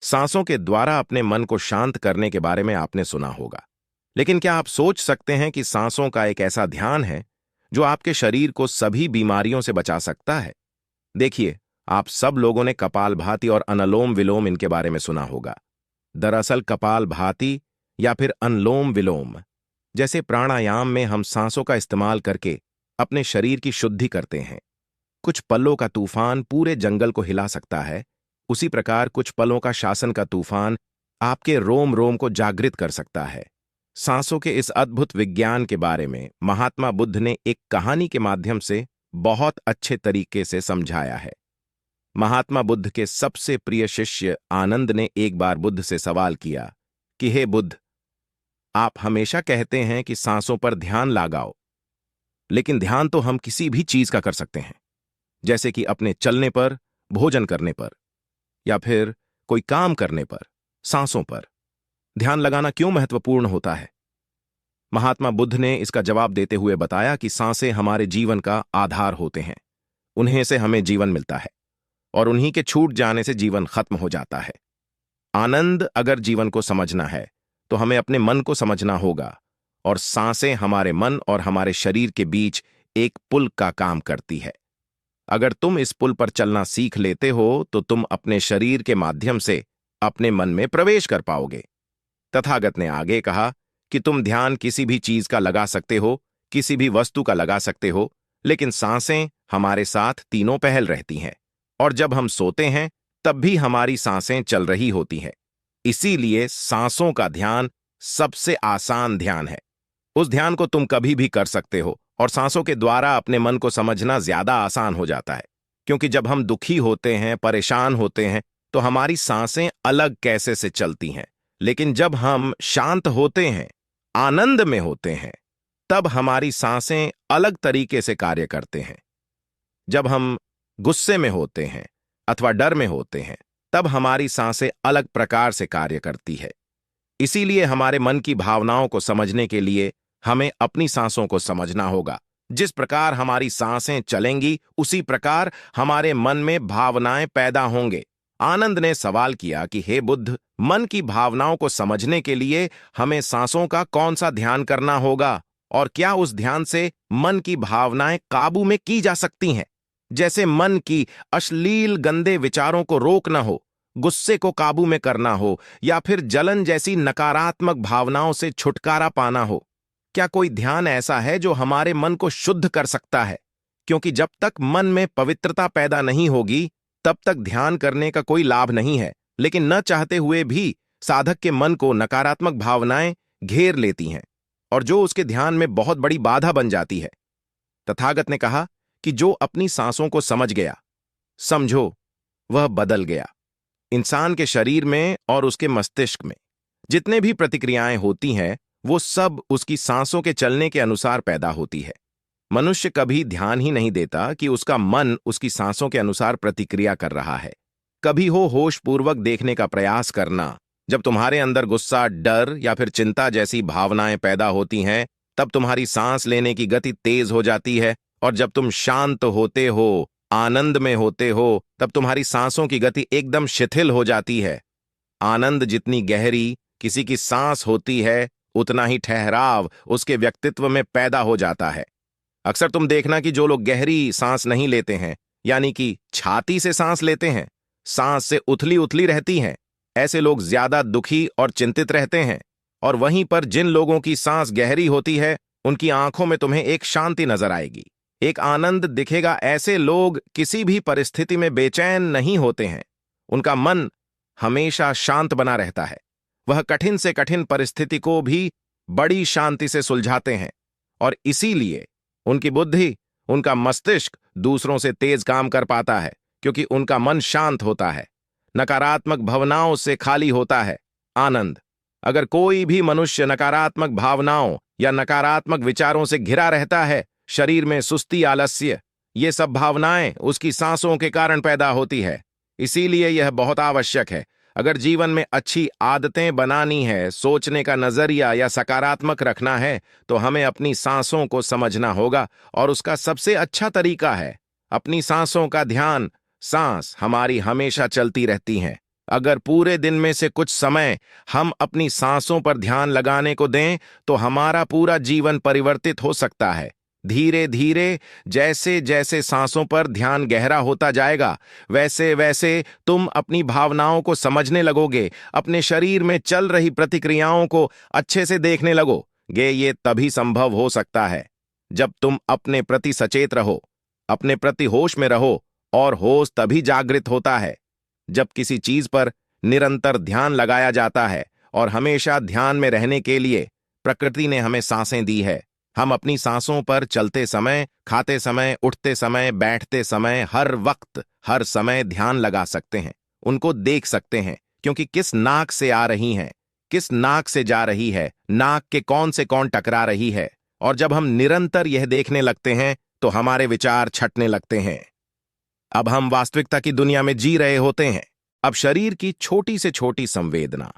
सांसों के द्वारा अपने मन को शांत करने के बारे में आपने सुना होगा, लेकिन क्या आप सोच सकते हैं कि सांसों का एक ऐसा ध्यान है जो आपके शरीर को सभी बीमारियों से बचा सकता है? देखिए, आप सब लोगों ने कपालभाति और अनुलोम विलोम इनके बारे में सुना होगा। दरअसल कपालभाति या फिर अनुलोम विलोम जैसे प्राणायाम में हम सांसों का इस्तेमाल करके अपने शरीर की शुद्धि करते हैं। कुछ पलों का तूफान पूरे जंगल को हिला सकता है, उसी प्रकार कुछ पलों का शासन का तूफान आपके रोम रोम को जागृत कर सकता है। सांसों के इस अद्भुत विज्ञान के बारे में महात्मा बुद्ध ने एक कहानी के माध्यम से बहुत अच्छे तरीके से समझाया है। महात्मा बुद्ध के सबसे प्रिय शिष्य आनंद ने एक बार बुद्ध से सवाल किया कि हे बुद्ध, आप हमेशा कहते हैं कि सांसों पर ध्यान लगाओ, लेकिन ध्यान तो हम किसी भी चीज का कर सकते हैं, जैसे कि अपने चलने पर, भोजन करने पर या फिर कोई काम करने पर। सांसों पर ध्यान लगाना क्यों महत्वपूर्ण होता है? महात्मा बुद्ध ने इसका जवाब देते हुए बताया कि सांसें हमारे जीवन का आधार होते हैं। उन्हीं से हमें जीवन मिलता है और उन्हीं के छूट जाने से जीवन खत्म हो जाता है। आनंद अगर जीवन को समझना है तो हमें अपने मन को समझना होगा, और सांसें हमारे मन और हमारे शरीर के बीच एक पुल का काम करती है। अगर तुम इस पुल पर चलना सीख लेते हो तो तुम अपने शरीर के माध्यम से अपने मन में प्रवेश कर पाओगे। तथागत ने आगे कहा कि तुम ध्यान किसी भी चीज का लगा सकते हो, किसी भी वस्तु का लगा सकते हो, लेकिन सांसें हमारे साथ तीनों पहल रहती हैं, और जब हम सोते हैं तब भी हमारी सांसें चल रही होती हैं। इसीलिए सांसों का ध्यान सबसे आसान ध्यान है। उस ध्यान को तुम कभी भी कर सकते हो, और सांसों के द्वारा अपने मन को समझना ज्यादा आसान हो जाता है, क्योंकि जब हम दुखी होते हैं, परेशान होते हैं, तो हमारी सांसें अलग कैसे से चलती हैं, लेकिन जब हम शांत होते हैं, आनंद में होते हैं, तब हमारी सांसें अलग तरीके से कार्य करते हैं। जब हम गुस्से में होते हैं अथवा डर में होते हैं, तब हमारी सांसें अलग प्रकार से कार्य करती है। इसीलिए हमारे मन की भावनाओं को समझने के लिए हमें अपनी सांसों को समझना होगा। जिस प्रकार हमारी सांसें चलेंगी, उसी प्रकार हमारे मन में भावनाएं पैदा होंगे। आनंद ने सवाल किया कि हे बुद्ध, मन की भावनाओं को समझने के लिए हमें सांसों का कौन सा ध्यान करना होगा, और क्या उस ध्यान से मन की भावनाएं काबू में की जा सकती हैं? जैसे मन की अश्लील गंदे विचारों को रोकना हो, गुस्से को काबू में करना हो, या फिर जलन जैसी नकारात्मक भावनाओं से छुटकारा पाना हो। क्या कोई ध्यान ऐसा है जो हमारे मन को शुद्ध कर सकता है? क्योंकि जब तक मन में पवित्रता पैदा नहीं होगी, तब तक ध्यान करने का कोई लाभ नहीं है। लेकिन न चाहते हुए भी साधक के मन को नकारात्मक भावनाएं घेर लेती हैं, और जो उसके ध्यान में बहुत बड़ी बाधा बन जाती है। तथागत ने कहा कि जो अपनी सांसों को समझ गया, समझो, वह बदल गया। इंसान के शरीर में और उसके मस्तिष्क में जितने भी प्रतिक्रियाएं होती हैं, वो सब उसकी सांसों के चलने के अनुसार पैदा होती है। मनुष्य कभी ध्यान ही नहीं देता कि उसका मन उसकी सांसों के अनुसार प्रतिक्रिया कर रहा है। कभी हो होशपूर्वक देखने का प्रयास करना। जब तुम्हारे अंदर गुस्सा, डर या फिर चिंता जैसी भावनाएं पैदा होती हैं, तब तुम्हारी सांस लेने की गति तेज हो जाती है, और जब तुम शांत होते हो, आनंद में होते हो, तब तुम्हारी सांसों की गति एकदम शिथिल हो जाती है। आनंद जितनी गहरी किसी की सांस होती है, उतना ही ठहराव उसके व्यक्तित्व में पैदा हो जाता है। अक्सर तुम देखना कि जो लोग गहरी सांस नहीं लेते हैं, यानी कि छाती से सांस लेते हैं, सांस से उथली उथली रहती हैं, ऐसे लोग ज्यादा दुखी और चिंतित रहते हैं। और वहीं पर जिन लोगों की सांस गहरी होती है, उनकी आंखों में तुम्हें एक शांति नजर आएगी, एक आनंद दिखेगा। ऐसे लोग किसी भी परिस्थिति में बेचैन नहीं होते हैं। उनका मन हमेशा शांत बना रहता है। वह कठिन से कठिन परिस्थिति को भी बड़ी शांति से सुलझाते हैं, और इसीलिए उनकी बुद्धि, उनका मस्तिष्क दूसरों से तेज काम कर पाता है, क्योंकि उनका मन शांत होता है, नकारात्मक भावनाओं से खाली होता है। आनंद। अगर कोई भी मनुष्य नकारात्मक भावनाओं या नकारात्मक विचारों से घिरा रहता है, शरीर में सुस्ती, आलस्य, ये सब भावनाएं उसकी सांसों के कारण पैदा होती है। इसीलिए यह बहुत आवश्यक है। अगर जीवन में अच्छी आदतें बनानी है, सोचने का नजरिया या सकारात्मक रखना है, तो हमें अपनी सांसों को समझना होगा, और उसका सबसे अच्छा तरीका है अपनी सांसों का ध्यान। सांस हमारी हमेशा चलती रहती हैं। अगर पूरे दिन में से कुछ समय हम अपनी सांसों पर ध्यान लगाने को दें तो हमारा पूरा जीवन परिवर्तित हो सकता है। धीरे धीरे जैसे जैसे सांसों पर ध्यान गहरा होता जाएगा, वैसे वैसे तुम अपनी भावनाओं को समझने लगोगे, अपने शरीर में चल रही प्रतिक्रियाओं को अच्छे से देखने लगोगे। ये तभी संभव हो सकता है जब तुम अपने प्रति सचेत रहो, अपने प्रति होश में रहो, और होश तभी जागृत होता है जब किसी चीज पर निरंतर ध्यान लगाया जाता है। और हमेशा ध्यान में रहने के लिए प्रकृति ने हमें सांसें दी है। हम अपनी सांसों पर चलते समय, खाते समय, उठते समय, बैठते समय, हर वक्त, हर समय ध्यान लगा सकते हैं, उनको देख सकते हैं, क्योंकि किस नाक से आ रही हैं, किस नाक से जा रही है, नाक के कौन से कौन टकरा रही है। और जब हम निरंतर यह देखने लगते हैं तो हमारे विचार छटने लगते हैं। अब हम वास्तविकता की दुनिया में जी रहे होते हैं। अब शरीर की छोटी से छोटी संवेदना,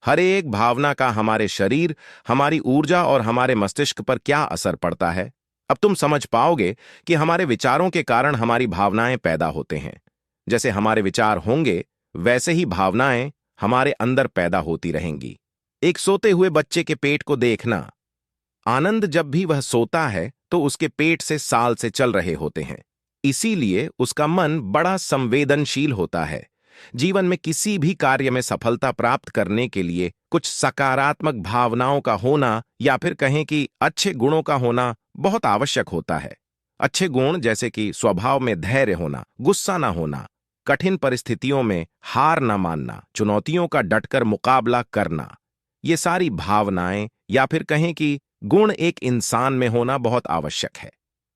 हर एक भावना का हमारे शरीर, हमारी ऊर्जा और हमारे मस्तिष्क पर क्या असर पड़ता है। अब तुम समझ पाओगे कि हमारे विचारों के कारण हमारी भावनाएं पैदा होते हैं। जैसे हमारे विचार होंगे, वैसे ही भावनाएं हमारे अंदर पैदा होती रहेंगी। एक सोते हुए बच्चे के पेट को देखना। आनंद जब भी वह सोता है तो उसके पेट से साल से चल रहे होते हैं, इसीलिए उसका मन बड़ा संवेदनशील होता है। जीवन में किसी भी कार्य में सफलता प्राप्त करने के लिए कुछ सकारात्मक भावनाओं का होना, या फिर कहें कि अच्छे गुणों का होना बहुत आवश्यक होता है। अच्छे गुण जैसे कि स्वभाव में धैर्य होना, गुस्सा न होना, कठिन परिस्थितियों में हार न मानना, चुनौतियों का डटकर मुकाबला करना, ये सारी भावनाएं या फिर कहें कि गुण एक इंसान में होना बहुत आवश्यक है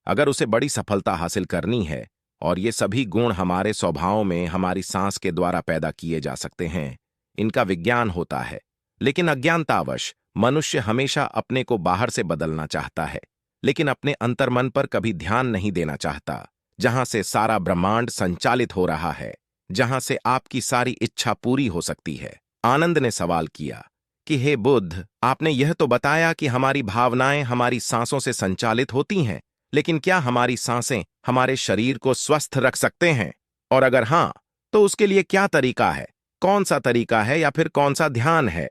अगर उसे बड़ी सफलता हासिल करनी है। और ये सभी गुण हमारे स्वभाव में हमारी सांस के द्वारा पैदा किए जा सकते हैं। इनका विज्ञान होता है, लेकिन अज्ञानतावश मनुष्य हमेशा अपने को बाहर से बदलना चाहता है, लेकिन अपने अंतर्मन पर कभी ध्यान नहीं देना चाहता, जहां से सारा ब्रह्मांड संचालित हो रहा है, जहां से आपकी सारी इच्छा पूरी हो सकती है। आनंद ने सवाल किया कि हे बुद्ध, आपने यह तो बताया कि हमारी भावनाएं हमारी सांसों से संचालित होती हैं, लेकिन क्या हमारी सांसें हमारे शरीर को स्वस्थ रख सकते हैं? और अगर हां, तो उसके लिए क्या तरीका है? कौन सा तरीका है या फिर कौन सा ध्यान है?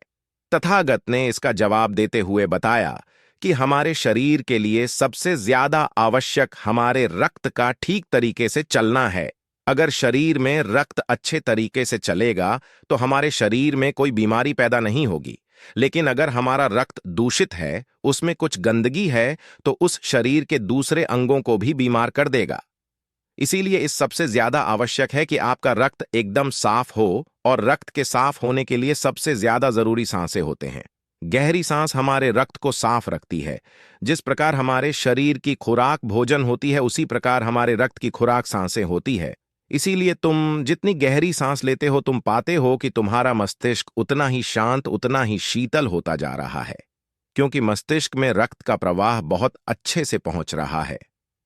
तथागत ने इसका जवाब देते हुए बताया कि हमारे शरीर के लिए सबसे ज्यादा आवश्यक हमारे रक्त का ठीक तरीके से चलना है। अगर शरीर में रक्त अच्छे तरीके से चलेगा तो हमारे शरीर में कोई बीमारी पैदा नहीं होगी, लेकिन अगर हमारा रक्त दूषित है, उसमें कुछ गंदगी है, तो उस शरीर के दूसरे अंगों को भी बीमार कर देगा। इसीलिए इस सबसे ज्यादा आवश्यक है कि आपका रक्त एकदम साफ हो, और रक्त के साफ होने के लिए सबसे ज्यादा जरूरी सांसें होते हैं। गहरी सांस हमारे रक्त को साफ रखती है। जिस प्रकार हमारे शरीर की खुराक भोजन होती है, उसी प्रकार हमारे रक्त की खुराक सांसें होती है। इसीलिए तुम जितनी गहरी सांस लेते हो, तुम पाते हो कि तुम्हारा मस्तिष्क उतना ही शांत, उतना ही शीतल होता जा रहा है, क्योंकि मस्तिष्क में रक्त का प्रवाह बहुत अच्छे से पहुंच रहा है।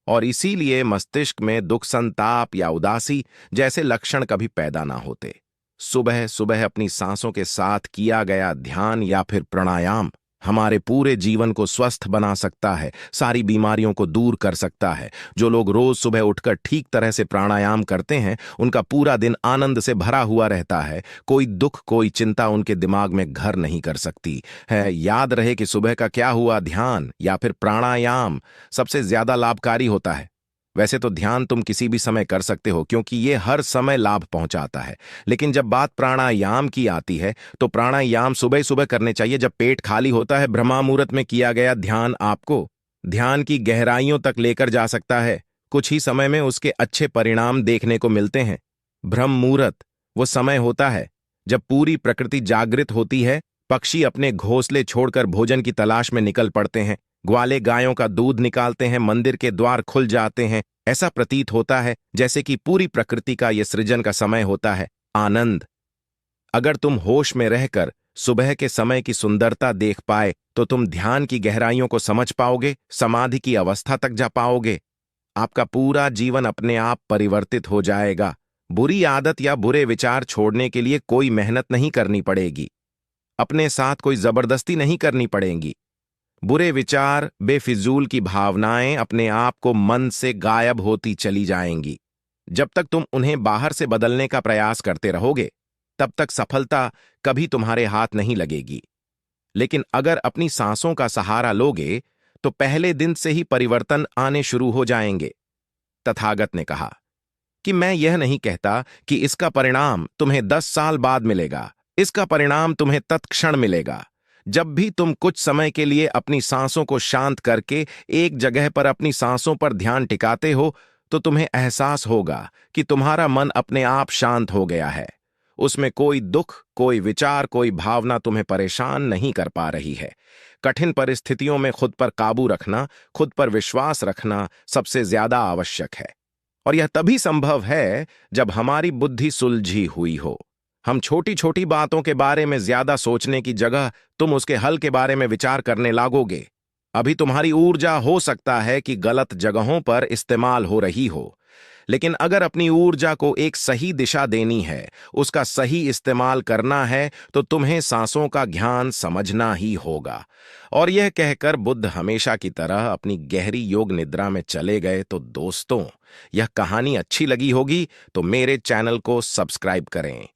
और इसीलिए मस्तिष्क में दुख, संताप या उदासी जैसे लक्षण कभी पैदा ना होते। सुबह सुबह अपनी सांसों के साथ किया गया ध्यान या फिर प्राणायाम हमारे पूरे जीवन को स्वस्थ बना सकता है, सारी बीमारियों को दूर कर सकता है। जो लोग रोज सुबह उठकर ठीक तरह से प्राणायाम करते हैं, उनका पूरा दिन आनंद से भरा हुआ रहता है। कोई दुख, कोई चिंता उनके दिमाग में घर नहीं कर सकती है। याद रहे कि सुबह का क्या हुआ, ध्यान या फिर प्राणायाम सबसे ज्यादा लाभकारी होता है। वैसे तो ध्यान तुम किसी भी समय कर सकते हो, क्योंकि ये हर समय लाभ पहुंचाता है, लेकिन जब बात प्राणायाम की आती है तो प्राणायाम सुबह सुबह करने चाहिए, जब पेट खाली होता है। ब्रह्मा मुहूर्त में किया गया ध्यान आपको ध्यान की गहराइयों तक लेकर जा सकता है। कुछ ही समय में उसके अच्छे परिणाम देखने को मिलते हैं। ब्रह्म मुहूर्त वो समय होता है जब पूरी प्रकृति जागृत होती है, पक्षी अपने घोंसले छोड़कर भोजन की तलाश में निकल पड़ते हैं, ग्वाले गायों का दूध निकालते हैं, मंदिर के द्वार खुल जाते हैं। ऐसा प्रतीत होता है जैसे कि पूरी प्रकृति का यह सृजन का समय होता है। आनंद। अगर तुम होश में रहकर सुबह के समय की सुंदरता देख पाए तो तुम ध्यान की गहराइयों को समझ पाओगे, समाधि की अवस्था तक जा पाओगे। आपका पूरा जीवन अपने आप परिवर्तित हो जाएगा। बुरी आदत या बुरे विचार छोड़ने के लिए कोई मेहनत नहीं करनी पड़ेगी, अपने साथ कोई जबरदस्ती नहीं करनी पड़ेगी। बुरे विचार, बेफिजूल की भावनाएं अपने आप को मन से गायब होती चली जाएंगी। जब तक तुम उन्हें बाहर से बदलने का प्रयास करते रहोगे, तब तक सफलता कभी तुम्हारे हाथ नहीं लगेगी। लेकिन अगर अपनी सांसों का सहारा लोगे तो पहले दिन से ही परिवर्तन आने शुरू हो जाएंगे। तथागत ने कहा कि मैं यह नहीं कहता कि इसका परिणाम तुम्हें 10 साल बाद मिलेगा। इसका परिणाम तुम्हें तत्क्षण मिलेगा। जब भी तुम कुछ समय के लिए अपनी सांसों को शांत करके एक जगह पर अपनी सांसों पर ध्यान टिकाते हो तो तुम्हें एहसास होगा कि तुम्हारा मन अपने आप शांत हो गया है। उसमें कोई दुख, कोई विचार, कोई भावना तुम्हें परेशान नहीं कर पा रही है। कठिन परिस्थितियों में खुद पर काबू रखना, खुद पर विश्वास रखना सबसे ज्यादा आवश्यक है। और यह तभी संभव है जब हमारी बुद्धि सुलझी हुई हो। हम छोटी छोटी बातों के बारे में ज्यादा सोचने की जगह तुम उसके हल के बारे में विचार करने लागोगे। अभी तुम्हारी ऊर्जा हो सकता है कि गलत जगहों पर इस्तेमाल हो रही हो, लेकिन अगर अपनी ऊर्जा को एक सही दिशा देनी है, उसका सही इस्तेमाल करना है, तो तुम्हें सांसों का ध्यान समझना ही होगा। और यह कहकर बुद्ध हमेशा की तरह अपनी गहरी योग निद्रा में चले गए। तो दोस्तों, यह कहानी अच्छी लगी होगी तो मेरे चैनल को सब्सक्राइब करें।